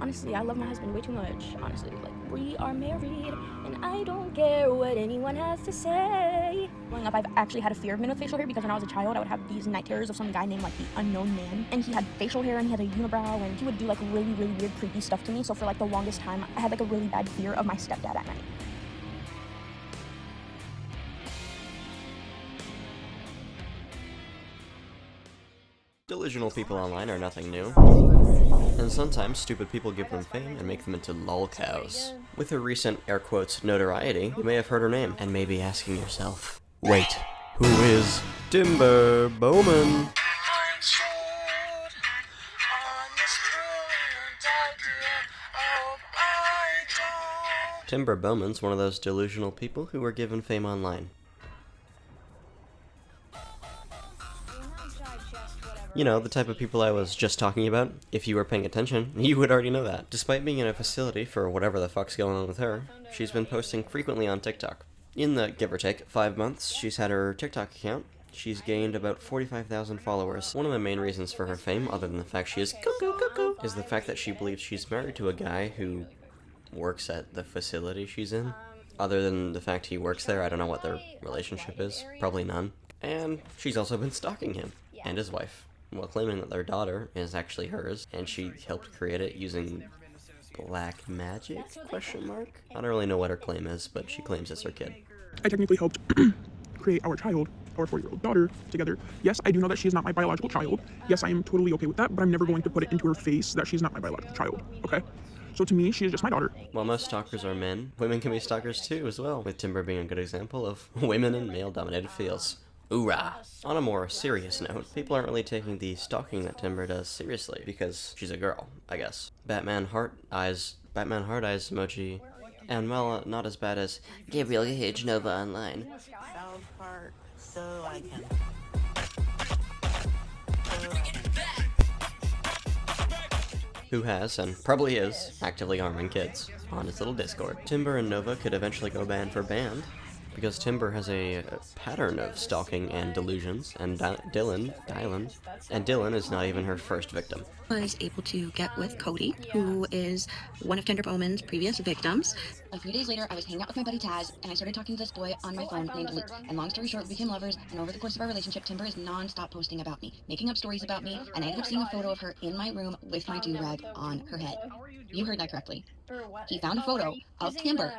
honestly, I love my husband way too much. Honestly, like, we are married, and I don't care what anyone has to say. Growing up, I've actually had a fear of men with facial hair because when I was a child, I would have these night terrors of some guy named, like, the Unknown Man. And he had facial hair, and he had a unibrow, and he would do, like, really, really weird, creepy stuff to me. So for, like, the longest time, I had, like, a really bad fear of my stepdad at night. Delusional people online are nothing new, and sometimes stupid people give them fame and make them into lolcows. With her recent, air quotes, notoriety, you may have heard her name, and may be asking yourself, wait, who is Timber Bowman? Timber Bowman's one of those delusional people who were given fame online. You know, the type of people I was just talking about. If you were paying attention, you would already know that. Despite being in a facility for whatever the fuck's going on with her, she's been posting frequently on TikTok. In the, give or take, 5 months she's had her TikTok account, she's gained about 45,000 followers. One of the main reasons for her fame, other than the fact she is cuckoo, is the fact that she believes she's married to a guy who works at the facility she's in. Other than the fact he works there, I don't know what their relationship is. Probably none. And she's also been stalking him and his wife, while claiming that their daughter is actually hers, and she helped create it using black magic, question mark? I don't really know what her claim is, but she claims it's her kid. I technically helped create our child, our 4-year-old daughter, together. Yes, I do know that she is not my biological child. Yes, I am totally okay with that, but I'm never going to put it into her face that she's not my biological child, okay? So to me, she is just my daughter. While most stalkers are men, women can be stalkers too as well, with Timber being a good example of women in male-dominated fields. Hoorah! On a more serious note, people aren't really taking the stalking that Timber does seriously, because she's a girl, I guess. Batman heart eyes emoji, and well, not as bad as Gabriel Gage Nova Online. South Park, so I can... Who has, and probably is, actively harming kids on his little Discord. Timber and Nova could eventually go band for band, because Timber has a pattern of stalking and delusions, and Dylan is not even her first victim. I was able to get with Cody, who is one of Timber Bowman's previous victims. A few days later, I was hanging out with my buddy Taz, and I started talking to this boy on my phone named Luke. And long story short, we became lovers, and over the course of our relationship, Timber is non-stop posting about me, making up stories about me, and I ended up seeing a photo of her in my room with my do-rag on her head. You heard that correctly. He found a photo of Timber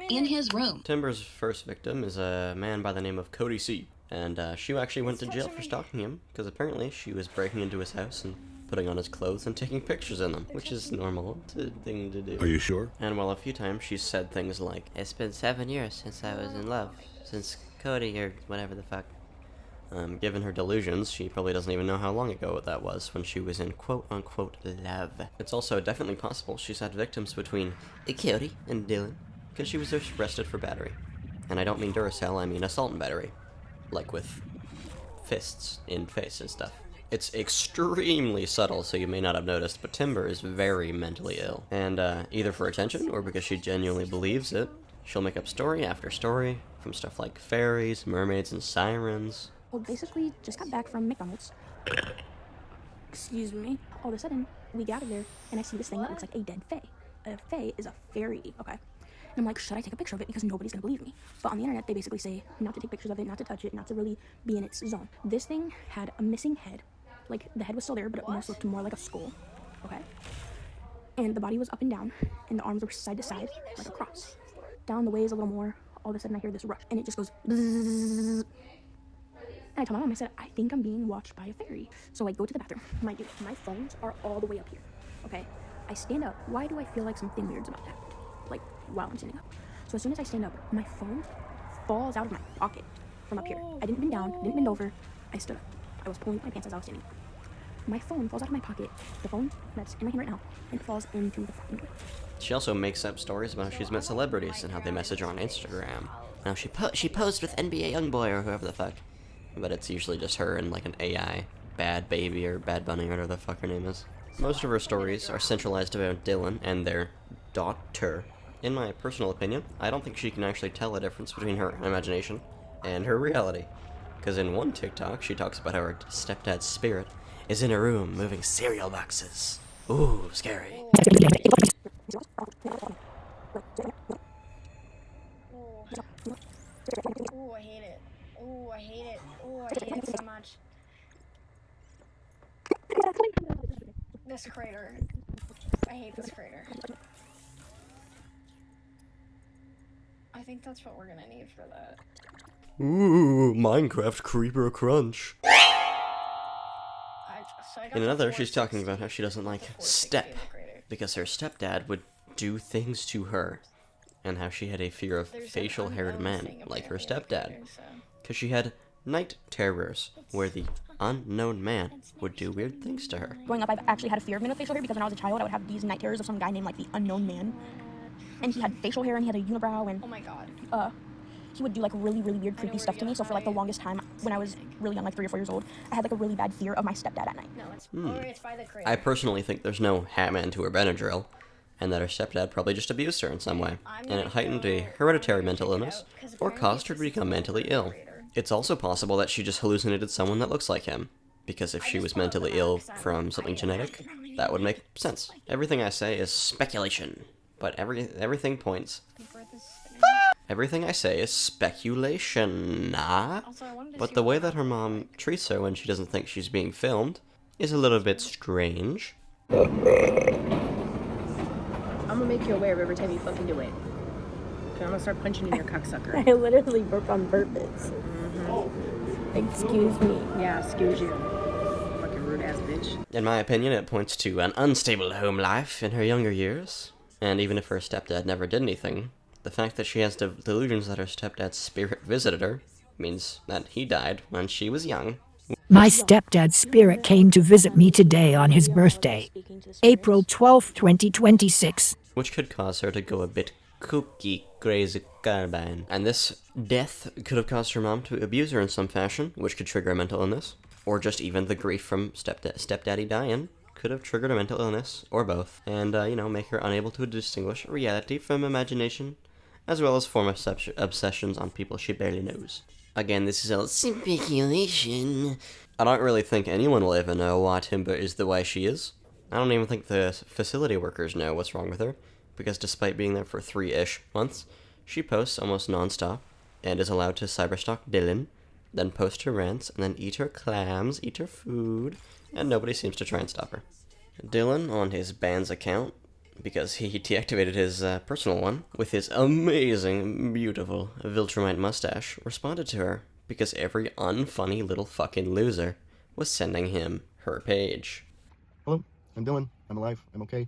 in his room. Timber's first victim is a man by the name of Cody C. And she actually went to jail for stalking him, because apparently she was breaking into his house and putting on his clothes and taking pictures in them, which is normal thing to do. Are you sure? And while a few times she's said things like, "It's been 7 years since I was in love, since Cody," or whatever the fuck. Given her delusions, she probably doesn't even know how long ago that was when she was in quote-unquote love. It's also definitely possible she's had victims between Cody and Dylan, because she was arrested for battery. And I don't mean Duracell, I mean assault and battery. Like with fists in face and stuff. It's extremely subtle, so you may not have noticed, but Timber is very mentally ill. And either for attention, or because she genuinely believes it, she'll make up story after story, from stuff like fairies, mermaids, and sirens. Well, basically, just got back from McDonald's. Excuse me. All of a sudden, we get out of there, and I see this thing that looks like a dead fae. A fae is a fairy, okay? And I'm like, should I take a picture of it? Because nobody's gonna believe me. But on the internet, they basically say not to take pictures of it, not to touch it, not to really be in its zone. This thing had a missing head. Like, the head was still there, but it almost looked more like a skull, okay? And the body was up and down, and the arms were side to side, like a cross. Down the ways a little more, all of a sudden I hear this rush, and it just goes bzzz. And I tell my mom, I said, I think I'm being watched by a fairy. So I go to the bathroom. Mind you, my phones are all the way up here, okay? I stand up. Why do I feel like something weird's about to happen? Like, while I'm standing up. So as soon as I stand up, my phone falls out of my pocket from up here. I didn't bend down, didn't bend over. I stood up. I was pulling my pants as I was standing up. My phone falls out of my pocket, the phone that's in my hand right now, and it falls into the fucking toilet. She also makes up stories about how she's met celebrities and how they message her on Instagram. Now she posed with NBA Youngboy or whoever the fuck. But it's usually just her and like an AI, Bad Baby or Bad Bunny or whatever the fuck her name is. Most of her stories are centralized about Dylan and their daughter. In my personal opinion, I don't think she can actually tell the difference between her imagination and her reality. Because in one TikTok, she talks about how her stepdad's spirit is in a room moving cereal boxes. Ooh, scary. Ooh, I hate it. Ooh, I hate it. Ooh, I hate it so much. This crater. I hate this crater. I think that's what we're gonna need for that. Ooh, Minecraft Creeper Crunch. In another, she's talking about how she doesn't like step, because her stepdad would do things to her, and how she had a fear of facial-haired men, like her stepdad, because she had night terrors, where the unknown man would do weird things to her. Growing up, I've actually had a fear of men with facial hair because when I was a child, I would have these night terrors of some guy named like the Unknown Man, and he had facial hair and he had a unibrow and oh my god, he would do like really weird creepy stuff to me. So for like the longest time when I was really young, like 3 or 4 years old, I had like a really bad fear of my stepdad at night. No, it's by the crater. I personally think there's no Hatman to her Benadryl, and that her stepdad probably just abused her in some way, and it heightened a hereditary mental illness, or caused her to become mentally ill. It's also possible that she just hallucinated someone that looks like him, because if she was mentally ill from something genetic, that would make sense. Everything I say is speculation, but everything points. Everything I say is speculation, but the way that her mom treats her when she doesn't think she's being filmed is a little bit strange. I'm gonna make you aware of every time you fucking do it. I'm gonna start punching in your cocksucker. I literally burped on purpose. Excuse me. Yeah, excuse you. Fucking rude ass bitch. In my opinion, it points to an unstable home life in her younger years, and even if her stepdad never did anything, the fact that she has delusions that her stepdad's spirit visited her means that he died when she was young. My stepdad's spirit came to visit me today on his birthday, April 12th, 2026. Which could cause her to go a bit kooky, crazy carbine. And this death could have caused her mom to abuse her in some fashion, which could trigger a mental illness, or just even the grief from stepdaddy dying could have triggered a mental illness, or both, and, make her unable to distinguish reality from imagination, as well as form obsessions on people she barely knows. Again, this is all speculation. I don't really think anyone will ever know why Timber is the way she is. I don't even think the facility workers know what's wrong with her, because despite being there for 3-ish months, she posts almost non-stop, and is allowed to cyberstalk Dylan, then post her rants, and then eat her clams, eat her food, and nobody seems to try and stop her. Dylan, on his band's account, because he deactivated his personal one, with his amazing, beautiful Viltrumite mustache, responded to her, because every unfunny little fucking loser was sending him her page. Hello, I'm Dylan. I'm alive. I'm okay.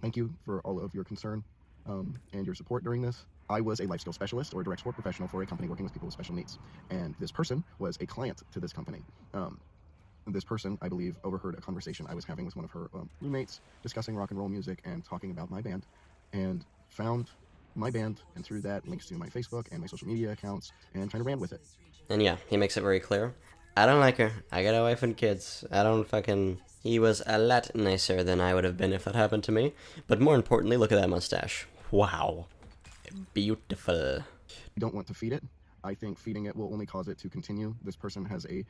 Thank you for all of your concern and your support during this. I was a life skill specialist or a direct support professional for a company working with people with special needs, and this person was a client to this company. This person, I believe, overheard a conversation I was having with one of her roommates discussing rock and roll music and talking about my band, and found my band, and through that links to my Facebook and my social media accounts, and trying to rant with it. And yeah, he makes it very clear. I don't like her. I got a wife and kids. He was a lot nicer than I would have been if that happened to me. But more importantly, look at that mustache. Wow. Beautiful. You don't want to feed it. I think feeding it will only cause it to continue. This person has a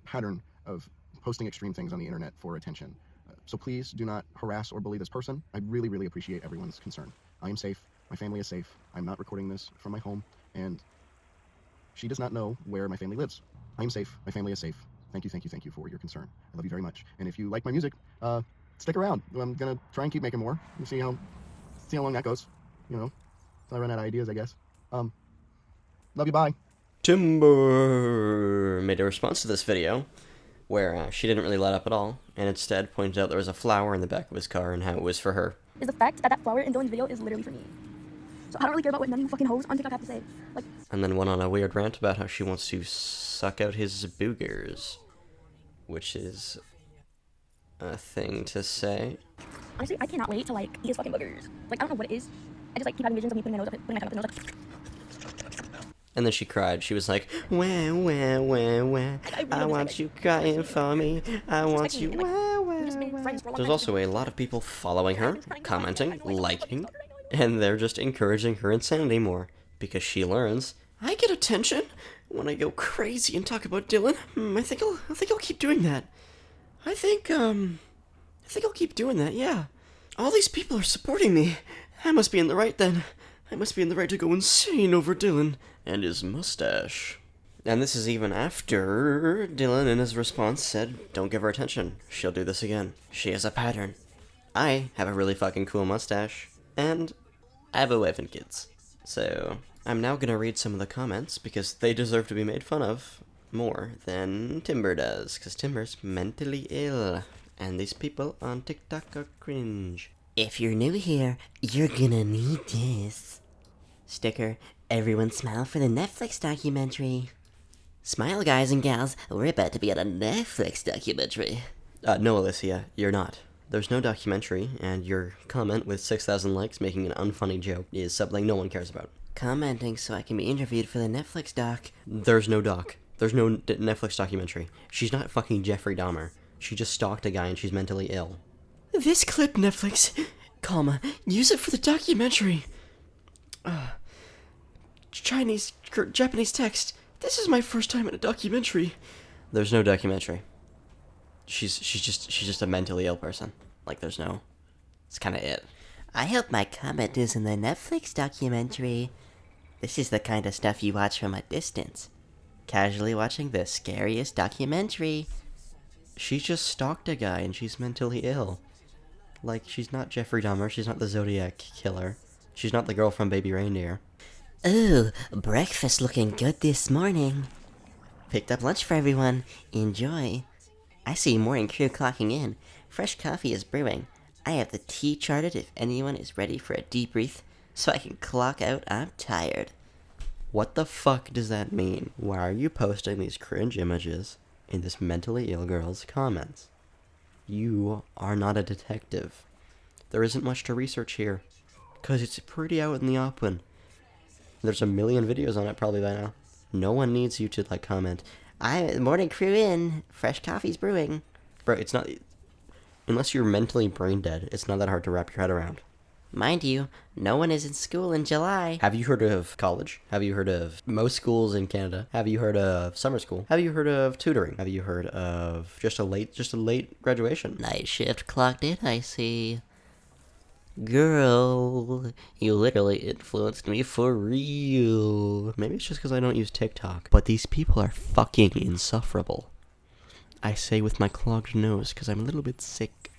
pattern of posting extreme things on the internet for attention. So please do not harass or bully this person. I really, really appreciate everyone's concern. I am safe. My family is safe. I'm not recording this from my home, and she does not know where my family lives. I am safe. My family is safe. Thank you for your concern. I love you very much. And if you like my music, stick around. I'm gonna try and keep making more. We'll see how long that goes. Until I run out of ideas, I guess. Love you. Bye. Timber made a response to this video where she didn't really let up at all, and instead pointed out there was a flower in the back of his car and how it was for her. Is the fact that flower in Dylan's video is literally for me. So I don't really care about what none of you fucking hoes on TikTok have to say. And then went on a weird rant about how she wants to suck out his boogers, which is a thing to say. Honestly, I cannot wait to eat his fucking boogers. I don't know what it is. I just keep having visions of me putting my thumb up the nose, And then she cried. She was like, wah, wah, wah, wah. I want you crying for me. I want you, wah, wah, wah. There's also a lot of people following her, commenting, liking, and they're just encouraging her insanity more, because she learns, I get attention when I go crazy and talk about Dylan. I think I'll keep doing that. I think I think I'll keep doing that, yeah. All these people are supporting me. I must be in the right then. I must be in the right to go insane over Dylan and his mustache. And this is even after Dylan in his response said, don't give her attention. She'll do this again. She has a pattern. I have a really fucking cool mustache. And I have a wife and kids. So I'm now gonna read some of the comments because they deserve to be made fun of more than Timber does. Because Timber's mentally ill. And these people on TikTok are cringe. If you're new here, you're gonna need this. Sticker, everyone smile for the Netflix documentary. Smile, guys and gals, we're about to be on a Netflix documentary. No, Alicia, you're not. There's no documentary, and your comment with 6,000 likes making an unfunny joke is something no one cares about. Commenting so I can be interviewed for the Netflix doc. There's no doc. There's no Netflix documentary. She's not fucking Jeffrey Dahmer. She just stalked a guy and she's mentally ill. This clip, Netflix, comma, use it for the documentary. Japanese text. This is my first time in a documentary. There's no documentary. She's just a mentally ill person. Like, there's no... It's kind of it. I hope my comment is in the Netflix documentary. This is the kind of stuff you watch from a distance. Casually watching the scariest documentary. She just stalked a guy and she's mentally ill. Like, she's not Jeffrey Dahmer, she's not the Zodiac Killer. She's not the girl from Baby Reindeer. Ooh, breakfast looking good this morning. Picked up lunch for everyone. Enjoy. I see morning crew clocking in. Fresh coffee is brewing. I have the tea charted if anyone is ready for a debrief, so I can clock out. I'm tired. What the fuck does that mean? Why are you posting these cringe images in this mentally ill girl's comments? You are not a detective. There isn't much to research here, because it's pretty out in the open. There's a million videos on it probably by now. No one needs you to, like, comment, morning crew in, fresh coffee's brewing. Bro, it's not... Unless you're mentally brain dead, it's not that hard to wrap your head around. Mind you, no one is in school in July. Have you heard of college? Have you heard of most schools in Canada? Have you heard of summer school? Have you heard of tutoring? Have you heard of just a late graduation? Night shift clocked in, I see. Girl, you literally influenced me for real. Maybe it's just because I don't use TikTok, but these people are fucking insufferable. I say with my clogged nose because I'm a little bit sick.